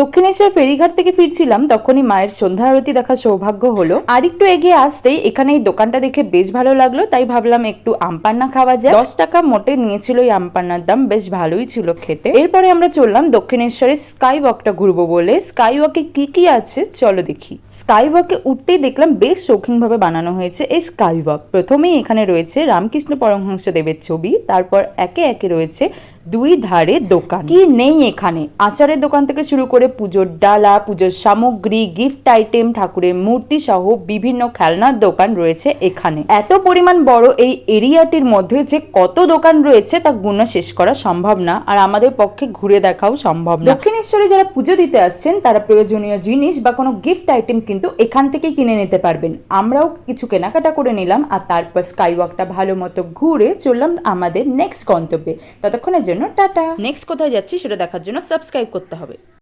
দক্ষিণেশ্বর ফেরিঘাট থেকে ফিরছিলাম, তখনই মায়ের সন্ধ্যা আরতি দেখার সৌভাগ্য হলো। আর একটু এগিয়ে আসতেই এখানে এই দোকানটা দেখে বেশ ভালো লাগলো, তাই ভাবলাম একটু আমপান্না খাওয়া যায়। 10 টাকা মোটে নিয়েছিল এই আমপান্নার দাম, বেশ ভালোই ছিল খেতে। এরপরে আমরা চললাম দক্ষিণেশ্বরের স্কাই ওয়াকটা ঘুরবো বলে। স্কাই ওয়াকে কি কি আছে চলো দেখি। স্কাই ওয়াকে উঠতেই দেখলাম বেশ শৌখিন ভাবে বানানো হয়েছে এই স্কাই ওয়াক। প্রথমেই এখানে রয়েছে রামকৃষ্ণ পরমহংস দেবের ছবি, তারপর একে একে রয়েছে দুই ধারে দোকান। কি নেই এখানে, আচারের দোকান থেকে শুরু করে পুজোর ডালা, পুজোর সামগ্রী, গিফট আইটেম, ঠাকুরের মূর্তি সহ বিভিন্ন খেলনার দোকান রয়েছে এখানে। এত পরিমাণ বড় এই এরিয়াটির মধ্যে যে কত দোকান রয়েছে তা গুণা শেষ করা সম্ভব না, আর আমাদের পক্ষে ঘুরে দেখাও সম্ভব না। দক্ষিণেশ্বরে যারা পুজো দিতে আসছেন তারা প্রয়োজনীয় জিনিস বা কোনো গিফট আইটেম কিন্তু এখান থেকেই কিনে নিতে পারবেন। আমরাও কিছু কেনাকাটা করে নিলাম, আর তারপর স্কাই ওয়াকটা ভালো মতো ঘুরে চললাম আমাদের নেক্সট গন্তব্যে। ততক্ষণের জন্য টাটা। নেক্সট কোথায় যাচ্ছি সেটা দেখার জন্য সাবস্ক্রাইব করতে হবে।